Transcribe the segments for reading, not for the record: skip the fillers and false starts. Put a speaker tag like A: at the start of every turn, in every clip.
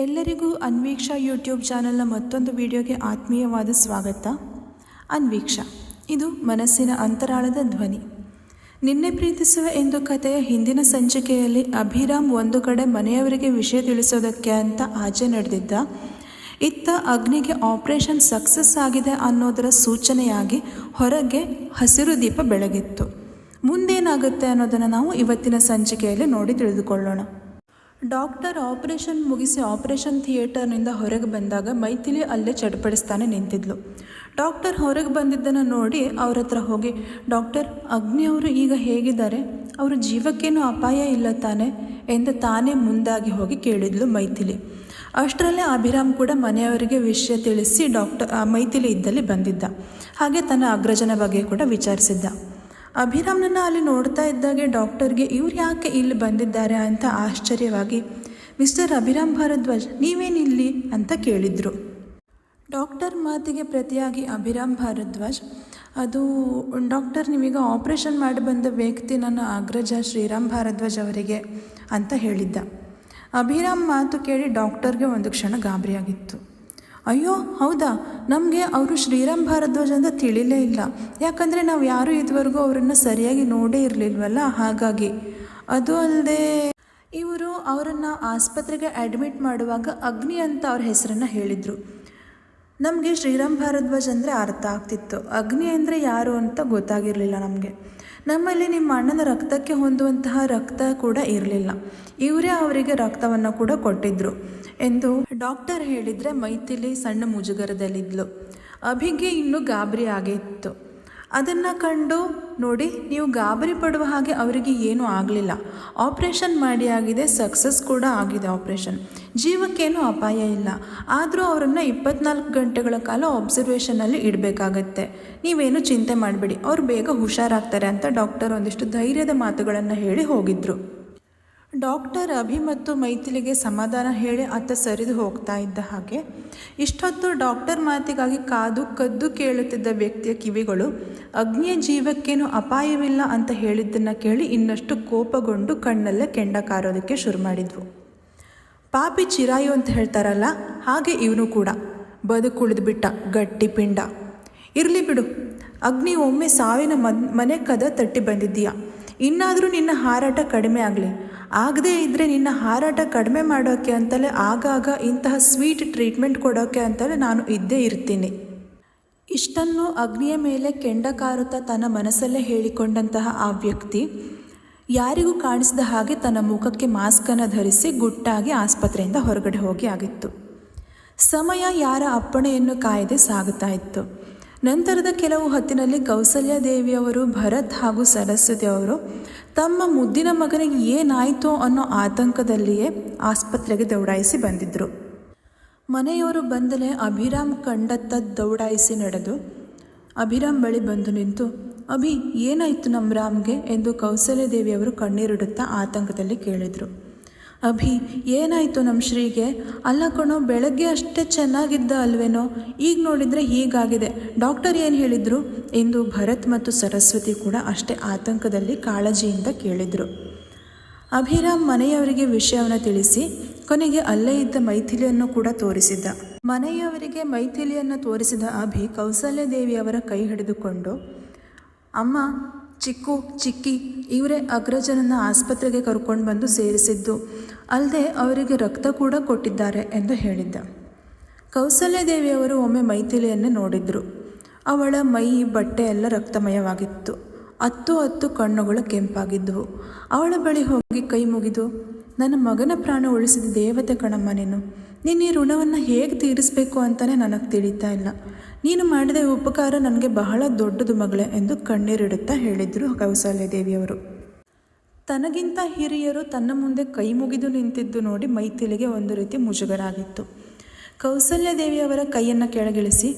A: ಎಲ್ಲರಿಗೂ ಅನ್ವೀಕ್ಷಾ ಯೂಟ್ಯೂಬ್ ಚಾನಲ್ನ ಮತ್ತೊಂದು ವಿಡಿಯೋಗೆ ಆತ್ಮೀಯವಾದ ಸ್ವಾಗತ. ಅನ್ವೀಕ್ಷಾ, ಇದು ಮನಸ್ಸಿನ ಅಂತರಾಳದ ಧ್ವನಿ. ನಿನ್ನೆ ಪ್ರೀತಿಸುವ ಎಂದು ಕಥೆಯ ಹಿಂದಿನ ಸಂಚಿಕೆಯಲ್ಲಿ ಅಭಿರಾಮ್ ಒಂದು ಕಡೆ ಮನೆಯವರಿಗೆ ವಿಷಯ ತಿಳಿಸೋದಕ್ಕೆ ಅಂತ ಆಚೆ ನಡೆದಿದ್ದ. ಇತ್ತ ಅಗ್ನಿಗೆ ಆಪರೇಷನ್ ಸಕ್ಸಸ್ ಆಗಿದೆ ಅನ್ನೋದರ ಸೂಚನೆಯಾಗಿ ಹೊರಗೆ ಹಸಿರು ದೀಪ ಬೆಳಗಿತ್ತು. ಮುಂದೇನಾಗುತ್ತೆ ಅನ್ನೋದನ್ನು ನಾವು ಇವತ್ತಿನ ಸಂಚಿಕೆಯಲ್ಲಿ ನೋಡಿ ತಿಳಿದುಕೊಳ್ಳೋಣ. ಡಾಕ್ಟರ್ ಆಪರೇಷನ್ ಮುಗಿಸಿ ಆಪರೇಷನ್ ಥಿಯೇಟರ್ನಿಂದ ಹೊರಗೆ ಬಂದಾಗ ಮೈಥಿಲಿ ಅಲ್ಲೇ ಚಡ್ಪಡಿಸ್ತಾನೆ ನಿಂತಿದ್ಲು. ಡಾಕ್ಟರ್ ಹೊರಗೆ ಬಂದಿದ್ದನ್ನು ನೋಡಿ ಅವ್ರ ಹತ್ರ ಹೋಗಿ, ಡಾಕ್ಟರ್, ಅಗ್ನಿಯವರು ಈಗ ಹೇಗಿದ್ದಾರೆ? ಅವರ ಜೀವಕ್ಕೇನು ಅಪಾಯ ಇಲ್ಲ ತಾನೆ ಎಂದು ತಾನೇ ಮುಂದಾಗಿ ಹೋಗಿ ಕೇಳಿದ್ಲು ಮೈಥಿಲಿ. ಅಷ್ಟರಲ್ಲೇ ಅಭಿರಾಮ್ ಕೂಡ ಮನೆಯವರಿಗೆ ವಿಷಯ ತಿಳಿಸಿ ಮೈಥಿಲಿ ಇದ್ದಲ್ಲಿ ಬಂದಿದ್ದ. ಹಾಗೆ ತನ್ನ ಅಗ್ರಜನ ಬಗ್ಗೆ ಕೂಡ ವಿಚಾರಿಸಿದ್ದ. ಅಭಿರಾಮ್ನನ್ನು ಅಲ್ಲಿ ನೋಡ್ತಾ ಇದ್ದಾಗೆ ಡಾಕ್ಟರ್ಗೆ ಇವ್ರು ಯಾಕೆ ಇಲ್ಲಿ ಬಂದಿದ್ದಾರೆ ಅಂತ ಆಶ್ಚರ್ಯವಾಗಿ, ಮಿಸ್ಟರ್ ಅಭಿರಾಮ್ ಭಾರದ್ವಾಜ್, ನೀವೇನಿಲ್ಲಿ ಅಂತ ಕೇಳಿದರು. ಡಾಕ್ಟರ್ ಮಾತಿಗೆ ಪ್ರತಿಯಾಗಿ ಅಭಿರಾಮ್ ಭಾರದ್ವಾಜ್, ಅದು ಡಾಕ್ಟರ್, ನೀವೀಗ ಆಪರೇಷನ್ ಮಾಡಿ ಬಂದ ವ್ಯಕ್ತಿ ನನ್ನ ಅಗ್ರಜ ಶ್ರೀರಾಮ್ ಭಾರದ್ವಾಜ್ ಅವರಿಗೆ ಅಂತ ಹೇಳಿದ್ದ. ಅಭಿರಾಮ್ ಮಾತು ಕೇಳಿ ಡಾಕ್ಟರ್ಗೆ ಒಂದು ಕ್ಷಣ ಗಾಬರಿಯಾಗಿತ್ತು. ಅಯ್ಯೋ ಹೌದಾ, ನಮಗೆ ಅವರು ಶ್ರೀರಾಮ್ ಭಾರದ್ವಾಜ್ ಅಂತ ತಿಳಿಲೇ ಇಲ್ಲ. ಯಾಕಂದರೆ ನಾವು ಯಾರೂ ಇದುವರೆಗೂ ಅವರನ್ನು ಸರಿಯಾಗಿ ನೋಡೇ ಇರಲಿಲ್ವಲ್ಲ, ಹಾಗಾಗಿ. ಅದು ಅಲ್ಲದೆ ಇವರು ಅವರನ್ನು ಆಸ್ಪತ್ರೆಗೆ ಅಡ್ಮಿಟ್ ಮಾಡುವಾಗ ಅಗ್ನಿ ಅಂತ ಅವ್ರ ಹೆಸರನ್ನು ಹೇಳಿದರು. ನಮಗೆ ಶ್ರೀರಾಮ್ ಭಾರದ್ವಾಜ್ ಅಂದರೆ ಅರ್ಥ ಆಗ್ತಿತ್ತು, ಅಗ್ನಿ ಅಂದರೆ ಯಾರು ಅಂತ ಗೊತ್ತಾಗಿರಲಿಲ್ಲ ನಮಗೆ. ನಮ್ಮಲ್ಲಿ ನಿಮ್ಮ ಅಣ್ಣನ ರಕ್ತಕ್ಕೆ ಹೊಂದುವಂತಹ ರಕ್ತ ಕೂಡ ಇರಲಿಲ್ಲ. ಇವರೇ ಅವರಿಗೆ ರಕ್ತವನ್ನು ಕೂಡ ಕೊಟ್ಟಿದ್ದರು ಎಂದು ಡಾಕ್ಟರ್ ಹೇಳಿದರೆ ಮೈಥಿಲಿ ಸಣ್ಣ ಮುಜುಗರದಲ್ಲಿದ್ಲು. ಅಭಿಗೆ ಇನ್ನೂ ಗಾಬರಿ ಆಗಿತ್ತು. ಅದನ್ನು ಕಂಡು, ನೋಡಿ, ನೀವು ಗಾಬರಿ ಪಡುವ ಹಾಗೆ ಅವರಿಗೆ ಏನೂ ಆಗಲಿಲ್ಲ. ಆಪ್ರೇಷನ್ ಮಾಡಿ ಆಗಿದೆ, ಸಕ್ಸಸ್ ಕೂಡ ಆಗಿದೆ ಆಪ್ರೇಷನ್. ಜೀವಕ್ಕೇನೂ ಅಪಾಯ ಇಲ್ಲ. ಆದರೂ ಅವರನ್ನು 24 ಗಂಟೆಗಳ ಕಾಲ ಅಬ್ಸರ್ವೇಷನಲ್ಲಿ ಇಡಬೇಕಾಗತ್ತೆ. ನೀವೇನು ಚಿಂತೆ ಮಾಡಬೇಡಿ, ಅವ್ರು ಬೇಗ ಹುಷಾರಾಗ್ತಾರೆ ಅಂತ ಡಾಕ್ಟರ್ ಒಂದಿಷ್ಟು ಧೈರ್ಯದ ಮಾತುಗಳನ್ನು ಹೇಳಿ ಹೋಗಿದ್ರು. ಡಾಕ್ಟರ್ ಅಭಿ ಮತ್ತು ಮೈಥಿಲಿಗೆ ಸಮಾಧಾನ ಹೇಳಿ ಅತ್ತ ಸರಿದು ಹೋಗ್ತಾ ಇದ್ದ ಹಾಗೆ ಇಷ್ಟೊತ್ತು ಡಾಕ್ಟರ್ ಮಾತಿಗಾಗಿ ಕಾದು ಕದ್ದು ಕೇಳುತ್ತಿದ್ದ ವ್ಯಕ್ತಿಯ ಕಿವಿಗಳು ಅಗ್ನಿಯ ಜೀವಕ್ಕೇನು ಅಪಾಯವಿಲ್ಲ ಅಂತ ಹೇಳಿದ್ದನ್ನು ಕೇಳಿ ಇನ್ನಷ್ಟು ಕೋಪಗೊಂಡು ಕಣ್ಣಲ್ಲೇ ಕೆಂಡ ಕಾರೋದಕ್ಕೆ ಶುರು ಮಾಡಿದ್ವು. ಪಾಪಿ ಚಿರಾಯು ಅಂತ ಹೇಳ್ತಾರಲ್ಲ, ಹಾಗೆ ಇವನು ಕೂಡ ಬದುಕುಳಿದ್ಬಿಟ್ಟ ಗಟ್ಟಿ ಪಿಂಡ. ಇರಲಿ ಬಿಡು, ಅಗ್ನಿ, ಒಮ್ಮೆ ಸಾವಿನ ಮನೆ ಕದ ತಟ್ಟಿ ಬಂದಿದ್ದೀಯಾ. ಇನ್ನಾದರೂ ನಿನ್ನ ಹಾರಾಟ ಕಡಿಮೆ ಆಗಲಿ. ಆಗದೇ ಇದ್ದರೆ ನಿನ್ನ ಹಾರಾಟ ಕಡಿಮೆ ಮಾಡೋಕ್ಕೆ ಅಂತಲೇ ಆಗಾಗ ಇಂತಹ ಸ್ವೀಟ್ ಟ್ರೀಟ್ಮೆಂಟ್ ಕೊಡೋಕ್ಕೆ ಅಂತಲೇ ನಾನು ಇದ್ದೇ ಇರ್ತೀನಿ. ಇಷ್ಟನ್ನು ಅಗ್ನಿಯ ಮೇಲೆ ಕೆಂಡ ಕಾರುತ್ತಾ ತನ್ನ ಮನಸ್ಸಲ್ಲೇ ಹೇಳಿಕೊಂಡಂತಹ ಆ ವ್ಯಕ್ತಿ ಯಾರಿಗೂ ಕಾಣಿಸಿದ ಹಾಗೆ ತನ್ನ ಮುಖಕ್ಕೆ ಮಾಸ್ಕನ್ನು ಧರಿಸಿ ಗುಟ್ಟಾಗಿ ಆಸ್ಪತ್ರೆಯಿಂದ ಹೊರಗಡೆ ಹೋಗಿ ಆಗಿತ್ತು. ಸಮಯ ಯಾರ ಅಪ್ಪಣೆಯನ್ನು ಕಾಯದೆ ಸಾಗುತ್ತಾ ಇತ್ತು. ನಂತರದ ಕೆಲವು ಹೊತ್ತಿನಲ್ಲಿ ಕೌಸಲ್ಯಾದೇವಿಯವರು, ಭರತ್ ಹಾಗೂ ಸರಸ್ವತಿ ಅವರು ತಮ್ಮ ಮುದ್ದಿನ ಮಗನಿಗೆ ಏನಾಯಿತೋ ಅನ್ನೋ ಆತಂಕದಲ್ಲಿಯೇ ಆಸ್ಪತ್ರೆಗೆ ದೌಡಾಯಿಸಿ ಬಂದಿದ್ದರು. ಮನೆಯವರು ಬಂದಲೇ ಅಭಿರಾಮ್ ಕಂಡತ್ತ ದೌಡಾಯಿಸಿ ನಡೆದು ಅಭಿರಾಮ್ ಬಳಿ ಬಂದು ನಿಂತು, ಅಭಿ, ಏನಾಯಿತು ನಮ್ಮ ರಾಮ್ಗೆ ಎಂದು ಕೌಸಲ್ಯಾದೇವಿಯವರು ಕಣ್ಣೀರಿಡುತ್ತಾ ಆತಂಕದಲ್ಲಿ ಕೇಳಿದರು. ಅಭಿ, ಏನಾಯಿತು ನಮ್ಮ ಶ್ರೀಗೆ? ಅಲ್ಲ ಕಣೋ, ಬೆಳಗ್ಗೆ ಅಷ್ಟೇ ಚೆನ್ನಾಗಿದ್ದ ಅಲ್ವೇನೋ, ಈಗ ನೋಡಿದರೆ ಹೀಗಾಗಿದೆ. ಡಾಕ್ಟರ್ ಏನು ಹೇಳಿದರು ಎಂದು ಭರತ್ ಮತ್ತು ಸರಸ್ವತಿ ಕೂಡ ಅಷ್ಟೇ ಆತಂಕದಲ್ಲಿ ಕಾಳಜಿಯಿಂದ ಕೇಳಿದರು. ಅಭಿರಾಮ್ ಮನೆಯವರಿಗೆ ವಿಷಯವನ್ನು ತಿಳಿಸಿ ಕೊನೆಗೆ ಅಲ್ಲೇ ಇದ್ದ ಮೈಥಿಲಿಯನ್ನು ಕೂಡ ತೋರಿಸಿದ್ದ. ಮನೆಯವರಿಗೆ ಮೈಥಿಲಿಯನ್ನು ತೋರಿಸಿದ ಅಭಿ ಕೌಸಲ್ಯಾದೇವಿಯವರ ಕೈ ಹಿಡಿದುಕೊಂಡು, ಅಮ್ಮ, ಚಿಕ್ಕಿ, ಇವರೇ ಅಗ್ರಜನನ್ನು ಆಸ್ಪತ್ರೆಗೆ ಕರ್ಕೊಂಡು ಬಂದು ಸೇರಿಸಿದ್ದು, ಅಲ್ಲದೆ ಅವರಿಗೆ ರಕ್ತ ಕೂಡ ಕೊಟ್ಟಿದ್ದಾರೆ ಎಂದು ಹೇಳಿದ್ದ. ಕೌಸಲ್ಯಾದೇವಿಯವರು ಒಮ್ಮೆ ಮೈಥಿಲಿಯನ್ನೇ ನೋಡಿದರು. ಅವಳ ಮೈ, ಬಟ್ಟೆ ಎಲ್ಲ ರಕ್ತಮಯವಾಗಿತ್ತು. 10 ಕಣ್ಣುಗಳು ಕೆಂಪಾಗಿದ್ದವು. ಅವಳ ಬಳಿ ಹೋಗಿ ಕೈ ಮುಗಿದು, ನನ್ನ ಮಗನ ಪ್ರಾಣ ಉಳಿಸಿದ ದೇವತೆ ಕಣಮ್ಮ ನೀನು. ನೀನು ಈ ಋಣವನ್ನು ಹೇಗೆ ತೀರಿಸಬೇಕು ಅಂತಲೇ ನನಗೆ ತಿಳಿತಾ ಇಲ್ಲ. ನೀನು ಮಾಡಿದ ಉಪಕಾರ ನನಗೆ ಬಹಳ ದೊಡ್ಡದು ಮಗಳೇ ಎಂದು ಕಣ್ಣೀರಿಡುತ್ತಾ ಹೇಳಿದರು ಕೌಸಲ್ಯಾದೇವಿಯವರು. ತನಗಿಂತ ಹಿರಿಯರು ತನ್ನ ಮುಂದೆ ಕೈ ಮುಗಿದು ನಿಂತಿದ್ದು ನೋಡಿ ಮೈಥಿಲಿಗೆ ಒಂದು ರೀತಿ ಮುಜುಗರ ಆಗಿತ್ತು. ಕೌಸಲ್ಯಾದೇವಿಯವರ ಕೈಯನ್ನು ಕೆಳಗಿಳಿಸಿ,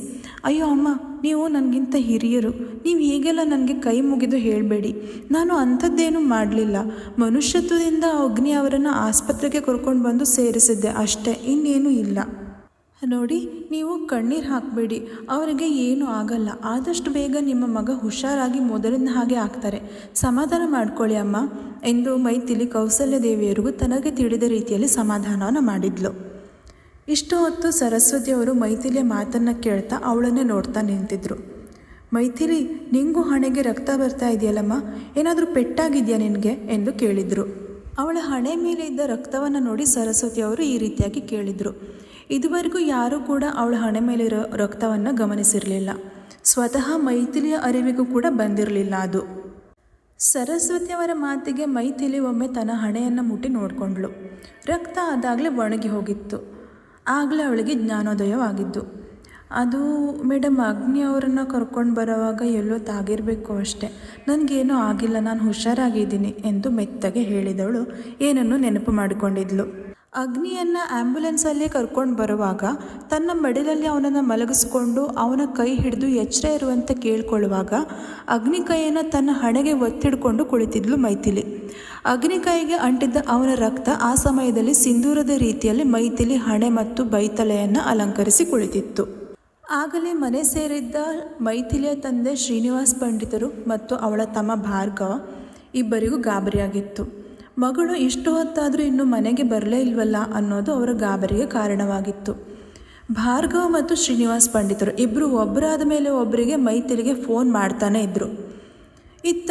A: ಅಯ್ಯೋ ಅಮ್ಮ, ನೀವು ನನಗಿಂತ ಹಿರಿಯರು, ನೀವು ಹೀಗೆಲ್ಲ ನನಗೆ ಕೈ ಮುಗಿದು ಹೇಳಬೇಡಿ. ನಾನು ಅಂಥದ್ದೇನೂ ಮಾಡಲಿಲ್ಲ. ಮನುಷ್ಯತ್ವದಿಂದ ಅಗ್ನಿ ಅವರನ್ನು ಆಸ್ಪತ್ರೆಗೆ ಕರ್ಕೊಂಡು ಬಂದು ಸೇರಿಸಿದ್ದೆ ಅಷ್ಟೇ, ಇನ್ನೇನೂ ಇಲ್ಲ. ನೋಡಿ, ನೀವು ಕಣ್ಣೀರು ಹಾಕಬೇಡಿ, ಅವರಿಗೆ ಏನೂ ಆಗಲ್ಲ. ಆದಷ್ಟು ಬೇಗ ನಿಮ್ಮ ಮಗ ಹುಷಾರಾಗಿ ಮೊದಲಿನ ಹಾಗೆ ಆಗ್ತಾರೆ. ಸಮಾಧಾನ ಮಾಡ್ಕೊಳ್ಳಿ ಅಮ್ಮ ಎಂದು ಮೈಥಿಲಿ ಕೌಸಲ್ಯಾದೇವಿಯರಿಗೂ ತನಗೆ ತಿಳಿದ ರೀತಿಯಲ್ಲಿ ಸಮಾಧಾನವನ್ನು ಮಾಡಿದ್ಲು. ಇಷ್ಟು ಹೊತ್ತು ಸರಸ್ವತಿಯವರು ಮೈಥಿಲಿಯ ಮಾತನ್ನು ಕೇಳ್ತಾ ಅವಳನ್ನೇ ನೋಡ್ತಾ ನಿಂತಿದ್ರು. ಮೈಥಿಲಿ, ನಿಂಗೂ ಹಣೆಗೆ ರಕ್ತ ಬರ್ತಾ ಇದೆಯಲ್ಲಮ್ಮ, ಏನಾದರೂ ಪೆಟ್ಟಾಗಿದೆಯಾ ನಿನಗೆ ಎಂದು ಕೇಳಿದರು. ಅವಳ ಹಣೆ ಮೇಲೆ ಇದ್ದ ರಕ್ತವನ್ನು ನೋಡಿ ಸರಸ್ವತಿಯವರು ಈ ರೀತಿಯಾಗಿ ಕೇಳಿದರು. ಇದುವರೆಗೂ ಯಾರೂ ಕೂಡ ಅವಳ ಹಣೆ ಮೇಲಿರೋ ರಕ್ತವನ್ನು ಗಮನಿಸಿರಲಿಲ್ಲ. ಸ್ವತಃ ಮೈಥಿಲಿಯ ಅರಿವಿಗೂ ಕೂಡ ಬಂದಿರಲಿಲ್ಲ ಅದು. ಸರಸ್ವತಿಯವರ ಮಾತಿಗೆ ಮೈಥಿಲಿ ಒಮ್ಮೆ ತನ್ನ ಹಣೆಯನ್ನು ಮುಟ್ಟಿ ನೋಡಿಕೊಂಡ್ಳು. ರಕ್ತ ಅದಾಗಲೇ ಒಣಗಿ ಹೋಗಿತ್ತು. ಆಗಲೇ ಅವಳಿಗೆ ಜ್ಞಾನೋದಯವಾಗಿದ್ದು. ಅದು ಮೇಡಮ್, ಅಗ್ನಿ ಅವರನ್ನು ಕರ್ಕೊಂಡು ಬರೋವಾಗ ಎಲ್ಲೋ ತಾಗಿರಬೇಕು ಅಷ್ಟೆ, ನನಗೇನೂ ಆಗಿಲ್ಲ, ನಾನು ಹುಷಾರಾಗಿದ್ದೀನಿ ಎಂದು ಮೆತ್ತಗೆ ಹೇಳಿದವಳು ಏನನ್ನು ನೆನಪು ಮಾಡಿಕೊಂಡಿದ್ಲು. ಅಗ್ನಿಯನ್ನು ಆ್ಯಂಬುಲೆನ್ಸಲ್ಲಿ ಕರ್ಕೊಂಡು ಬರುವಾಗ ತನ್ನ ಮಡಿಲಲ್ಲಿ ಅವನನ್ನು ಮಲಗಿಸ್ಕೊಂಡು ಅವನ ಕೈ ಹಿಡಿದು ಎಚ್ಚರ ಇರುವಂತೆ ಕೇಳ್ಕೊಳ್ಳುವಾಗ ಅಗ್ನಿ ಕೈಯನ್ನು ತನ್ನ ಹಣೆಗೆ ಒತ್ತಿಡ್ಕೊಂಡು ಕುಳಿತಿದ್ಲು ಮೈಥಿಲಿ. ಅಗ್ನಿ ಕೈಗೆ ಅಂಟಿದ್ದ ಅವನ ರಕ್ತ ಆ ಸಮಯದಲ್ಲಿ ಸಿಂಧೂರದ ರೀತಿಯಲ್ಲಿ ಮೈಥಿಲಿ ಹಣೆ ಮತ್ತು ಬೈತಲೆಯನ್ನು ಅಲಂಕರಿಸಿ ಕುಳಿತಿತ್ತು. ಆಗಲೇ ಮನೆ ಸೇರಿದ್ದ ಮೈಥಿಲಿಯ ತಂದೆ ಶ್ರೀನಿವಾಸ್ ಪಂಡಿತರು ಮತ್ತು ಅವಳ ತಮ್ಮ ಭಾರ್ಗವ ಇಬ್ಬರಿಗೂ ಗಾಬರಿಯಾಗಿತ್ತು. ಮಗಳು ಇಷ್ಟು ಹೊತ್ತಾದರೂ ಇನ್ನೂ ಮನೆಗೆ ಬರಲೇ ಇಲ್ವಲ್ಲ ಅನ್ನೋದು ಅವರ ಗಾಬರಿಗೆ ಕಾರಣವಾಗಿತ್ತು. ಭಾರ್ಗವ ಮತ್ತು ಶ್ರೀನಿವಾಸ್ ಪಂಡಿತರು ಇಬ್ಬರು ಒಬ್ಬರಾದ ಮೇಲೆ ಒಬ್ಬರಿಗೆ ಮೈಥಿಲಿಗೆ ಫೋನ್ ಮಾಡ್ತಾನೆ ಇದ್ದರು. ಇತ್ತ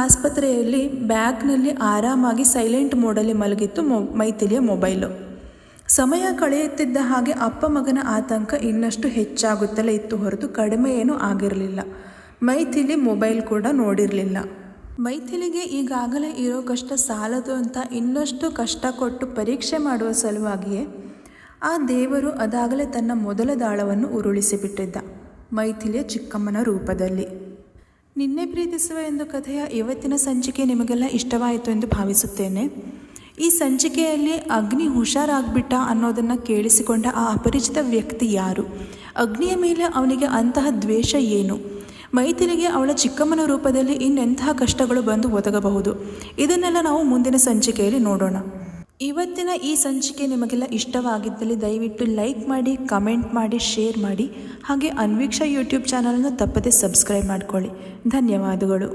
A: ಆಸ್ಪತ್ರೆಯಲ್ಲಿ ಬ್ಯಾಗ್ನಲ್ಲಿ ಆರಾಮಾಗಿ ಸೈಲೆಂಟ್ ಮೋಡಲ್ಲಿ ಮಲಗಿತ್ತು ಮೈಥಿಲಿಯ ಮೊಬೈಲು. ಸಮಯ ಕಳೆಯುತ್ತಿದ್ದ ಹಾಗೆ ಅಪ್ಪ ಮಗನ ಆತಂಕ ಇನ್ನಷ್ಟು ಹೆಚ್ಚಾಗುತ್ತಲೇ ಇತ್ತು ಹೊರತು ಕಡಿಮೆ ಏನೂ ಆಗಿರಲಿಲ್ಲ. ಮೈಥಿಲಿ ಮೊಬೈಲ್ ಕೂಡ ನೋಡಿರಲಿಲ್ಲ. ಮೈಥಿಲಿಗೆ ಈಗಾಗಲೇ ಇರೋ ಕಷ್ಟ ಸಾಲದು ಅಂತ ಇನ್ನಷ್ಟು ಕಷ್ಟ ಕೊಟ್ಟು ಪರೀಕ್ಷೆ ಮಾಡುವ ಸಲುವಾಗಿಯೇ ಆ ದೇವರು ಅದಾಗಲೇ ತನ್ನ ಮೊದಲ ದಾಳವನ್ನು ಉರುಳಿಸಿಬಿಟ್ಟಿದ್ದ, ಮೈಥಿಲಿಯ ಚಿಕ್ಕಮ್ಮನ ರೂಪದಲ್ಲಿ. ನಿನ್ನೆ ಪ್ರೀತಿಸುವ ಎಂದು ಕಥೆಯ ಇವತ್ತಿನ ಸಂಚಿಕೆ ನಿಮಗೆಲ್ಲ ಇಷ್ಟವಾಯಿತು ಎಂದು ಭಾವಿಸುತ್ತೇನೆ. ಈ ಸಂಚಿಕೆಯಲ್ಲಿ ಅಗ್ನಿ ಹುಷಾರಾಗ್ಬಿಟ್ಟ ಅನ್ನೋದನ್ನು ಕೇಳಿಸಿಕೊಂಡ ಆ ಅಪರಿಚಿತ ವ್ಯಕ್ತಿ ಯಾರು? ಅಗ್ನಿಯ ಮೇಲೆ ಅವನಿಗೆ ಅಂತಹ ದ್ವೇಷ ಏನು? ಮೈಥಿಲಿಗೆ ಅವಳ ಚಿಕ್ಕಮ್ಮನ ರೂಪದಲ್ಲಿ ಇನ್ನೆಂತಹ ಕಷ್ಟಗಳು ಬಂದು ಒದಗಬಹುದು? ಇದನ್ನೆಲ್ಲ ನಾವು ಮುಂದಿನ ಸಂಚಿಕೆಯಲ್ಲಿ ನೋಡೋಣ. ಇವತ್ತಿನ ಈ ಸಂಚಿಕೆ ನಿಮಗೆಲ್ಲ ಇಷ್ಟವಾಗಿದ್ದಲ್ಲಿ ದಯವಿಟ್ಟು ಲೈಕ್ ಮಾಡಿ, ಕಮೆಂಟ್ ಮಾಡಿ, ಶೇರ್ ಮಾಡಿ. ಹಾಗೆ ಅನ್ವೀಕ್ಷಾ ಯೂಟ್ಯೂಬ್ ಚಾನಲನ್ನು ತಪ್ಪದೇ ಸಬ್ಸ್ಕ್ರೈಬ್ ಮಾಡಿಕೊಳ್ಳಿ. ಧನ್ಯವಾದಗಳು.